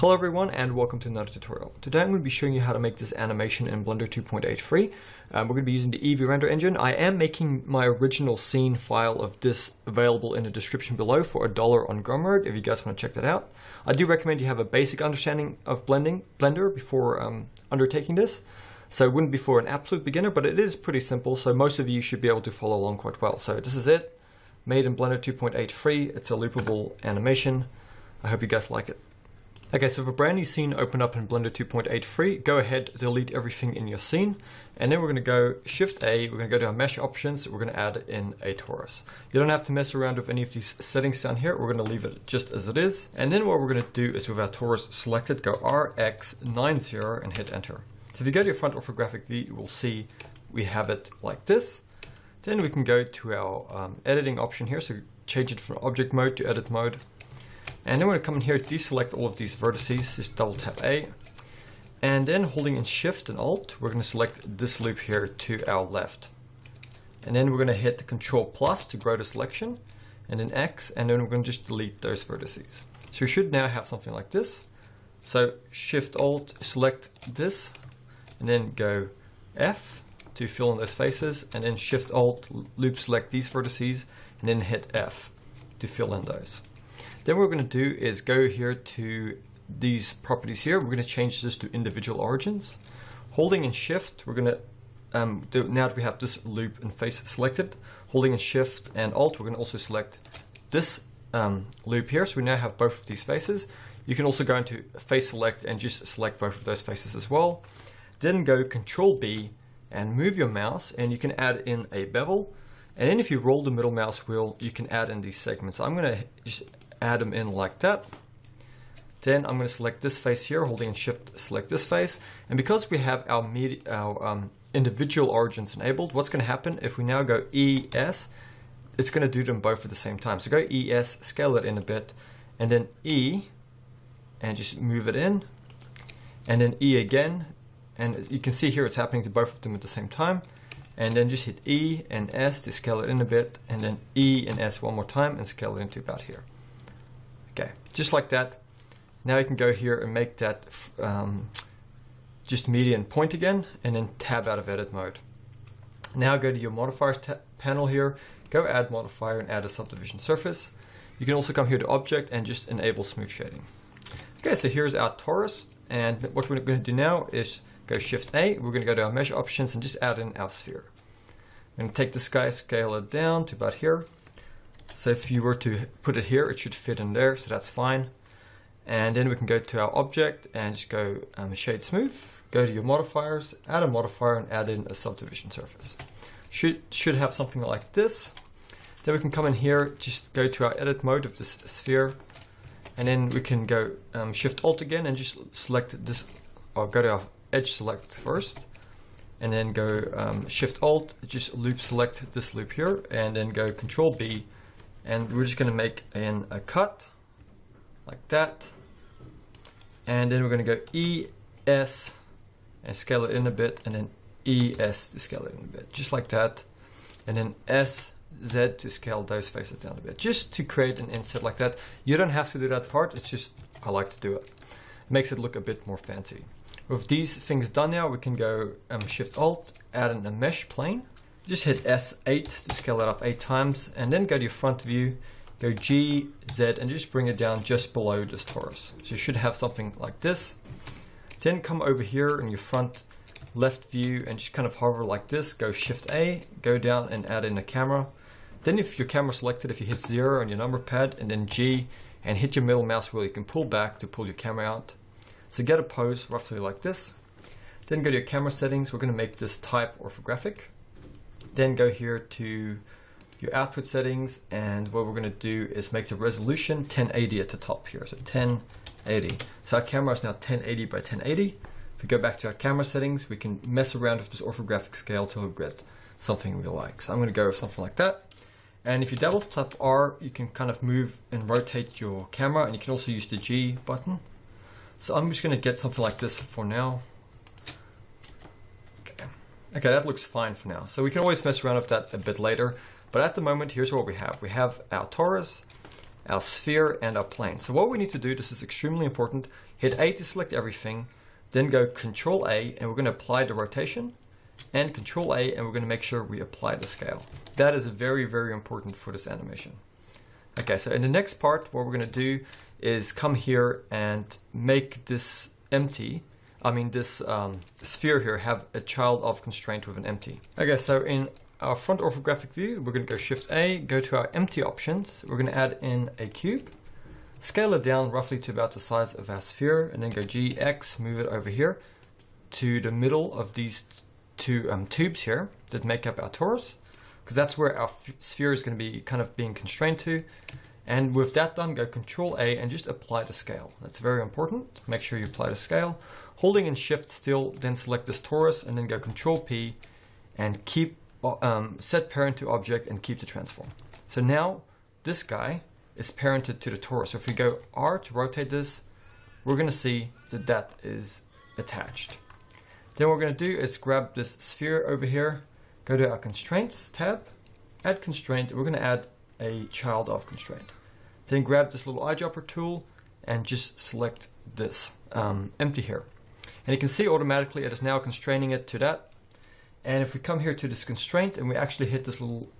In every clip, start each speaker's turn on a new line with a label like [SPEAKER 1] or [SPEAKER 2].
[SPEAKER 1] Hello everyone and welcome to another tutorial. Today I'm going to be showing you how to make this animation in Blender 2.8 free. We're going to be using the Eevee render engine. I am making my original scene file of this available in the description below for $1 on Gumroad if you guys want to check that out. I do recommend you have a basic understanding of Blender before undertaking this. So it wouldn't be for an absolute beginner, but it is pretty simple, so most of you should be able to follow along quite well. So this is it, made in Blender 2.8 free. It's a loopable animation. I hope you guys like it. Okay, so if a brand new scene opened up in Blender 2.8 free, go ahead, delete everything in your scene, and then we're going to go Shift A, we're going to go to our mesh options, we're going to add in a torus. You don't have to mess around with any of these settings down here, we're going to leave it just as it is. And then what we're going to do is with our torus selected, go RX90 and hit enter. So if you go to your front orthographic view, you will see we have it like this. Then we can go to our editing option here, so change it from object mode to edit mode. And then we're going to come in here, deselect all of these vertices, just double tap A. And then holding in Shift and Alt, we're going to select this loop here to our left. And then we're going to hit Control plus to grow the selection, and then X, and then we're going to just delete those vertices. So we should now have something like this. So Shift Alt, select this, and then go F to fill in those faces, and then Shift Alt, loop select these vertices, and then hit F to fill in those. Then what we're going to do is go here to these properties here. We're going to change this to individual origins. Holding in Shift, we're going to, now that we have this loop and face selected, holding in Shift and Alt, we're going to also select this loop here. So we now have both of these faces. You can also go into face select and just select both of those faces as well. Then go Control B and move your mouse, and you can add in a bevel. And then if you roll the middle mouse wheel, you can add in these segments. So I'm going to just add them in like that. Then I'm going to select this face here, holding in Shift, select this face. And because we have our individual origins enabled, what's going to happen if we now go ES, it's going to do them both at the same time. So go ES, scale it in a bit, and then E, and just move it in, and then E again. And you can see here it's happening to both of them at the same time. And then just hit E and S to scale it in a bit, and then E and S one more time and scale it into about here. Okay, just like that. Now you can go here and make that just median point again, and then tab out of edit mode. Now go to your modifiers panel here, go add modifier and add a subdivision surface. You can also come here to object and just enable smooth shading. Okay, so here's our torus, and what we're going to do now is go Shift A, we're going to go to our mesh options and just add in our sphere. I'm going to take this guy, scale it down to about here. So if you were to put it here, it should fit in there, so that's fine. And then we can go to our object and just go shade smooth, go to your modifiers, add a modifier and add in a subdivision surface. Should have something like this. Then we can come in here, just go to our edit mode of this sphere, and then we can go Shift Alt again and just select this, or go to our edge select first, and then go Shift Alt, just loop select this loop here, and then go Control B. And we're just going to make a cut like that, and then we're going to go ES and scale it in a bit, and then ES to scale it in a bit, just like that, and then SZ to scale those faces down a bit, just to create an inset like that. You don't have to do that part, it's just I like to do it. It makes it look a bit more fancy. With these things done now, we can go Shift Alt, add in a mesh plane. Just hit S8 to scale it up 8 times, and then go to your front view, go G, Z, and just bring it down just below this torus. So you should have something like this. Then come over here in your front left view and just kind of hover like this, go Shift A, go down and add in a camera. Then if your camera selected, if you hit 0 on your number pad and then G and hit your middle mouse wheel, you can pull back to pull your camera out. So get a pose roughly like this. Then go to your camera settings, we're going to make this type orthographic. Then go here to your output settings, and what we're going to do is make the resolution 1080 at the top here, so 1080. So our camera is now 1080 by 1080. If we go back to our camera settings, we can mess around with this orthographic scale till we get something we like. So I'm going to go with something like that. And if you double tap R, you can kind of move and rotate your camera, and you can also use the G button. So I'm just going to get something like this for now. Okay, that looks fine for now. So we can always mess around with that a bit later. But at the moment, here's what we have. We have our torus, our sphere, and our plane. So what we need to do, this is extremely important, hit A to select everything, then go Control A, and we're going to apply the rotation, and Control A, and we're going to make sure we apply the scale. That is very, very important for this animation. Okay, so in the next part, what we're going to do is come here and make this empty. This sphere here have a child of constraint with an empty. Okay, so in our front orthographic view, we're going to go Shift A, go to our empty options. We're going to add in a cube, scale it down roughly to about the size of our sphere, and then go G, X, move it over here to the middle of these two tubes here that make up our torus, because that's where our sphere is going to be kind of being constrained to. And with that done, go Control A and just apply the scale. That's very important. Make sure you apply the scale. Holding in Shift still, then select this torus and then go Control P and keep set parent to object and keep the transform. So now this guy is parented to the torus. So if we go R to rotate this, we're going to see that that is attached. Then what we're going to do is grab this sphere over here, go to our constraints tab, add constraint. We're going to add a child of constraint. Then grab this little eyedropper tool and just select this empty here. And you can see automatically it is now constraining it to that. And if we come here to this constraint and we actually hit this little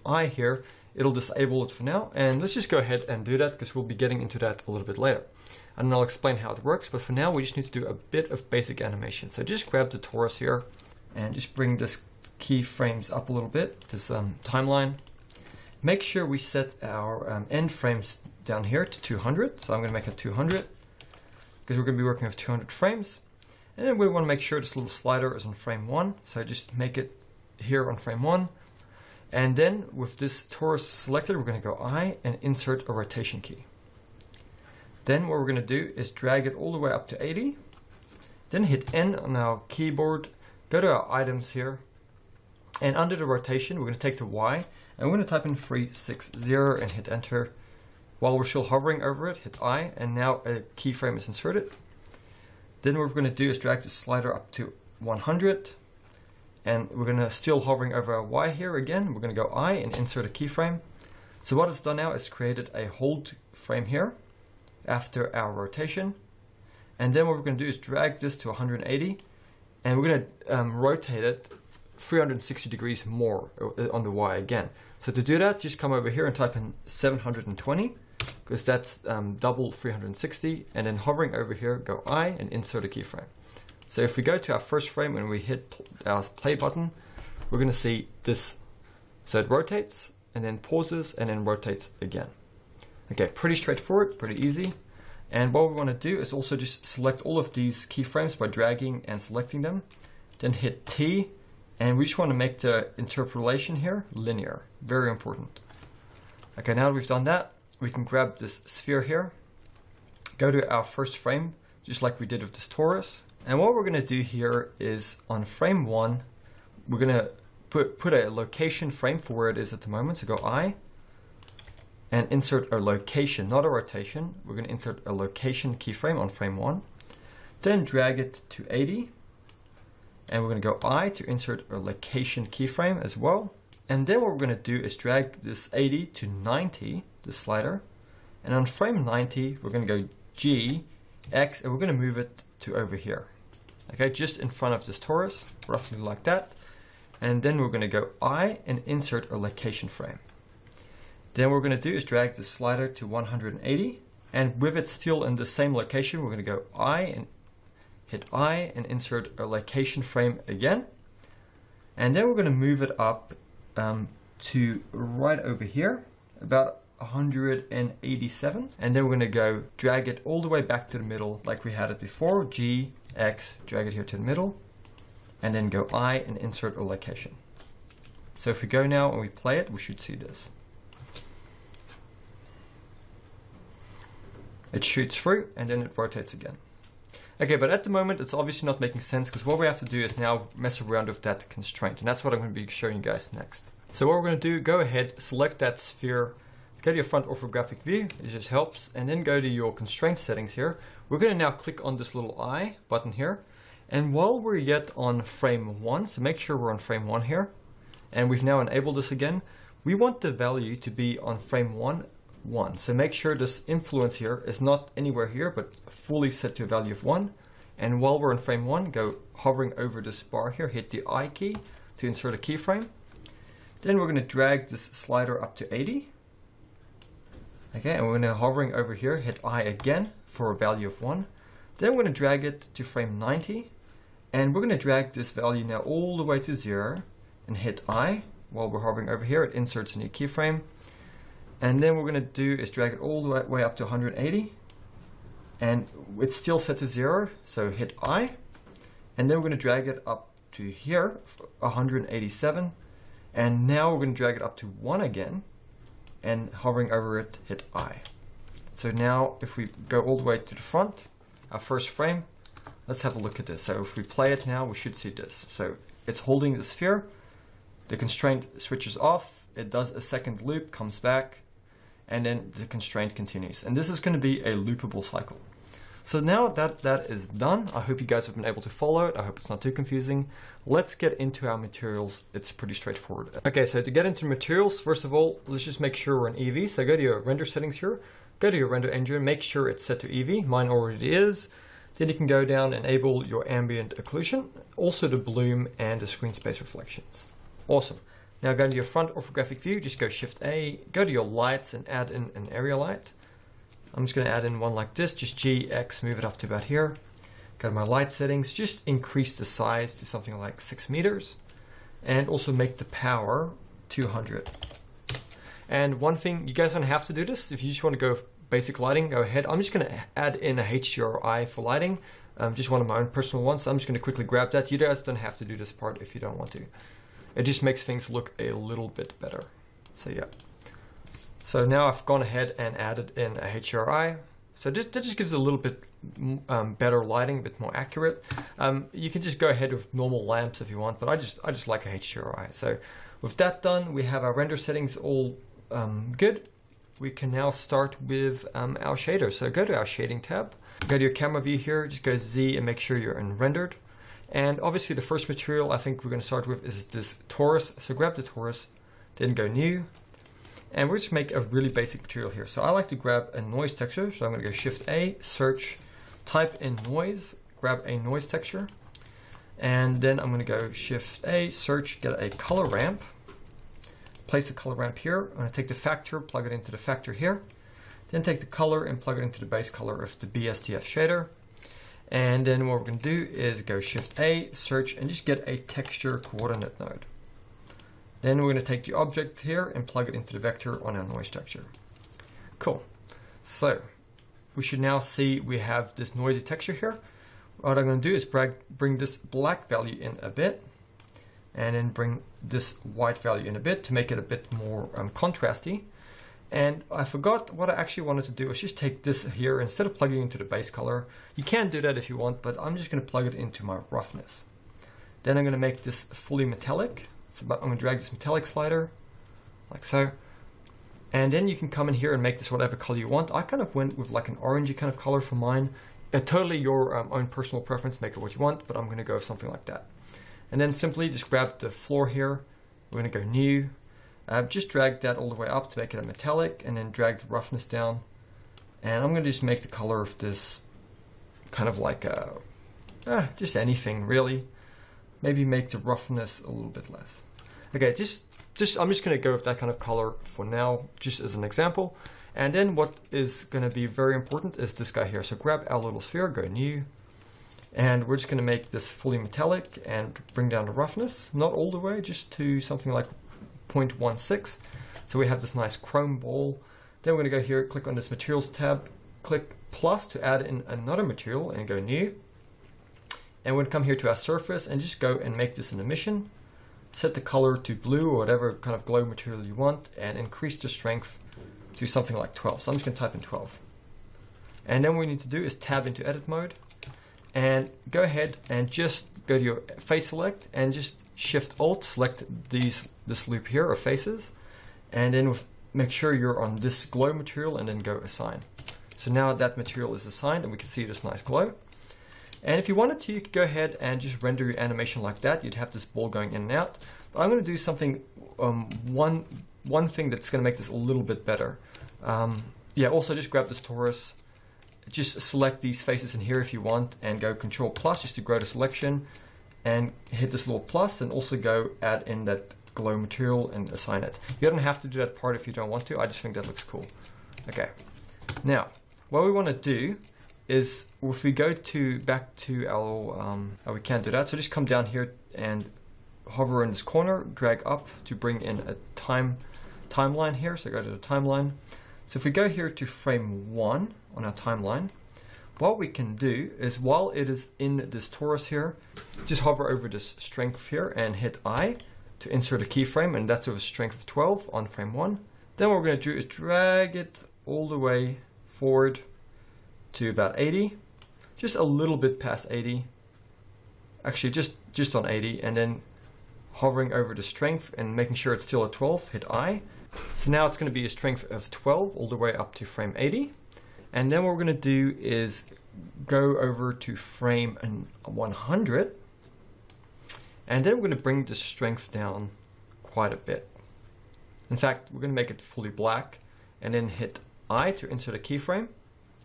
[SPEAKER 1] eye here, it'll disable it for now. And let's just go ahead and do that because we'll be getting into that a little bit later. And I'll explain how it works, but for now we just need to do a bit of basic animation. So just grab the torus here and just bring this keyframes up a little bit, this timeline. Make sure we set our end frames down here to 200. So I'm going to make it 200 because we're going to be working with 200 frames. And then we want to make sure this little slider is on frame 1. So just make it here on frame 1. And then with this torus selected, we're going to go I and insert a rotation key. Then what we're going to do is drag it all the way up to 80. Then hit N on our keyboard, go to our items here. And under the rotation, we're going to take the Y. And we're going to type in 360 and hit enter. While we're still hovering over it, hit I, and now a keyframe is inserted. Then what we're going to do is drag the slider up to 100. And we're going to still hovering over our Y here again. We're going to go I and insert a keyframe. So what it's done now is created a hold frame here after our rotation. And then what we're going to do is drag this to 180. And we're going to rotate it 360 degrees more on the Y again. So to do that, just come over here and type in 720, because that's double 360, and then hovering over here, go I and insert a keyframe. So if we go to our first frame and we hit our play button, we're going to see this. So it rotates and then pauses and then rotates again. Okay, pretty straightforward, pretty easy. And what we want to do is also just select all of these keyframes by dragging and selecting them. Then hit T. And we just want to make the interpolation here linear. Very important. Okay, now that we've done that, we can grab this sphere here, go to our first frame, just like we did with this torus. And what we're going to do here is on frame 1, we're going to put a location frame for where it is at the moment. So go I and insert a location, not a rotation. We're going to insert a location keyframe on frame 1. Then drag it to 80. And we're going to go I to insert a location keyframe as well. And then what we're going to do is drag this 80 to 90, the slider. And on frame 90, we're going to go G, X, and we're going to move it to over here. Okay, just in front of this torus, roughly like that. And then we're going to go I and insert a location frame. Then what we're going to do is drag the slider to 180. And with it still in the same location, we're going to go I and hit I and insert a location frame again. And then we're going to move it up to right over here, about 187. And then we're going to go drag it all the way back to the middle like we had it before. G, X, drag it here to the middle. And then go I and insert a location. So if we go now and we play it, we should see this. It shoots through and then it rotates again. Okay, but at the moment it's obviously not making sense because what we have to do is now mess around with that constraint, and that's what I'm going to be showing you guys next. So what we're going to do, go ahead, select that sphere, go to your front orthographic view, it just helps, and then go to your constraint settings here. We're going to now click on this little I button here, and while we're yet on frame 1, so make sure we're on frame 1 here, and we've now enabled this again, we want the value to be on frame 1 1. So make sure this influence here is not anywhere here, but fully set to a value of 1. And while we're in frame 1, go hovering over this bar here, hit the I key to insert a keyframe. Then we're going to drag this slider up to 80. Okay, and we're going to hovering over here, hit I again for a value of 1. Then we're going to drag it to frame 90. And we're going to drag this value now all the way to 0 and hit I. While we're hovering over here, it inserts a new keyframe. And then what we're going to do is drag it all the way up to 180. And it's still set to 0, so hit I. And then we're going to drag it up to here, 187. And now we're going to drag it up to 1 again. And hovering over it, hit I. So now if we go all the way to the front, our first frame, let's have a look at this. So if we play it now, we should see this. So it's holding the sphere. The constraint switches off. It does a second loop, comes back, and then the constraint continues. And this is going to be a loopable cycle. So now that that is done, I hope you guys have been able to follow it. I hope it's not too confusing. Let's get into our materials. It's pretty straightforward. Okay, so to get into materials, first of all, let's just make sure we're in Eevee. So go to your render settings here, go to your render engine, make sure it's set to Eevee. Mine already is. Then you can go down and enable your ambient occlusion, also the bloom and the screen space reflections. Awesome. Now go to your front orthographic view, just go Shift A, go to your lights and add in an area light. I'm just going to add in one like this, just G, X, move it up to about here. Go to my light settings, just increase the size to something like 6 meters. And also make the power 200. And one thing, you guys don't have to do this. If you just want to go basic lighting, go ahead. I'm just going to add in a HDRI for lighting, just one of my own personal ones. So I'm just going to quickly grab that. You guys don't have to do this part if you don't want to. It just makes things look a little bit better. So yeah. So now I've gone ahead and added in a HDRI. So that just gives it a little bit better lighting, a bit more accurate. You can just go ahead with normal lamps if you want, but I just like a HDRI. So with that done, we have our render settings all good. We can now start with our shader. So go to our shading tab, go to your camera view here, just go Z and make sure you're in rendered. And obviously the first material I think we're going to start with is this torus. So grab the torus, then go new. And we'll just make a really basic material here. So I like to grab a noise texture. So I'm going to go Shift A, search, type in noise, grab a noise texture. And then I'm going to go Shift A, search, get a color ramp. Place the color ramp here. I'm going to take the factor, plug it into the factor here. Then take the color and plug it into the base color of the BSTF shader. And then what we're going to do is go Shift A, search, and just get a texture coordinate node. Then we're going to take the object here and plug it into the vector on our noise texture. Cool. So we should now see we have this noisy texture here. What I'm going to do is bring this black value in a bit, and then bring this white value in a bit to make it a bit more contrasty. And I forgot what I actually wanted to do was just take this here instead of plugging it into the base color. You can do that if you want, but I'm just going to plug it into my roughness. Then I'm going to make this fully metallic. So I'm going to drag this metallic slider like so. And then you can come in here and make this whatever color you want. I kind of went with like an orangey kind of color for mine. Totally your own personal preference, make it what you want, but I'm going to go with something like that. And then simply just grab the floor here. We're going to go new. Just drag that all the way up to make it a metallic, and then drag the roughness down. And I'm going to just make the color of this kind of like just anything really. Maybe make the roughness a little bit less. Okay, I'm just going to go with that kind of color for now, just as an example. And then what is going to be very important is this guy here. So grab our little sphere, go new. And we're just going to make this fully metallic and bring down the roughness, not all the way, just to something like 0.16. So we have this nice chrome ball. Then we're going to go here, click on this materials tab, click plus to add in another material and go new. And we're going to come here to our surface and just go and make this an emission. Set the color to blue or whatever kind of glow material you want, and increase the strength to something like 12. So I'm just going to type in 12. And then what we need to do is tab into edit mode and go ahead and just go to your face select and just Shift Alt, select this loop here of faces, and then make sure you're on this glow material and then go assign. So now that material is assigned and we can see this nice glow. And if you wanted to, you could go ahead and just render your animation like that. You'd have this ball going in and out. But I'm going to do something, one thing that's going to make this a little bit better. Yeah, also just grab this torus, just select these faces in here if you want, and go Control plus just to grow the selection, and hit this little plus, and also go add in that glow material and assign it. You don't have to do that part if you don't want to. I just think that looks cool. Okay, now what we want to do is, if we go back to our, we can't do that, so just come down here and hover in this corner, drag up to bring in a timeline here. So go to the timeline. So if we go here to frame 1 on our timeline, what we can do is, while it is in this torus here, just hover over this strength here and hit I to insert a keyframe, and that's with a strength of 12 on frame 1. Then what we're going to do is drag it all the way forward to about 80, just a little bit past 80, actually just on 80, and then hovering over the strength and making sure it's still at 12, hit I. So now it's going to be a strength of 12 all the way up to frame 80. And then what we're going to do is go over to frame 100. And then we're going to bring the strength down quite a bit. In fact, we're going to make it fully black, and then hit I to insert a keyframe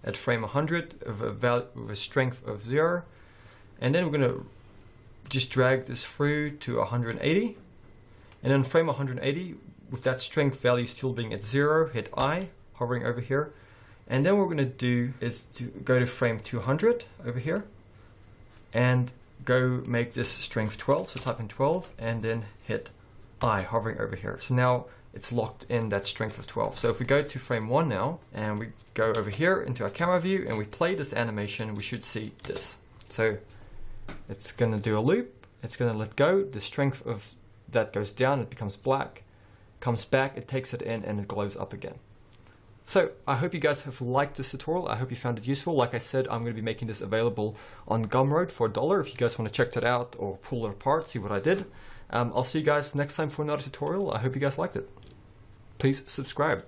[SPEAKER 1] at frame 100 of a value with a strength of 0. And then we're going to just drag this through to 180. And then frame 180, with that strength value still being at 0, hit I, hovering over here. And then what we're going to do is to go to frame 200 over here and go make this strength 12. So type in 12 and then hit I, hovering over here. So now it's locked in that strength of 12. So if we go to frame 1 now and we go over here into our camera view and we play this animation, we should see this. So it's going to do a loop. It's going to let go. The strength of that goes down. It becomes black. Comes back. It takes it in and it glows up again. So I hope you guys have liked this tutorial. I hope you found it useful. Like I said, I'm going to be making this available on Gumroad for $1 if you guys want to check that out or pull it apart, see what I did. I'll see you guys next time for another tutorial. I hope you guys liked it. Please subscribe.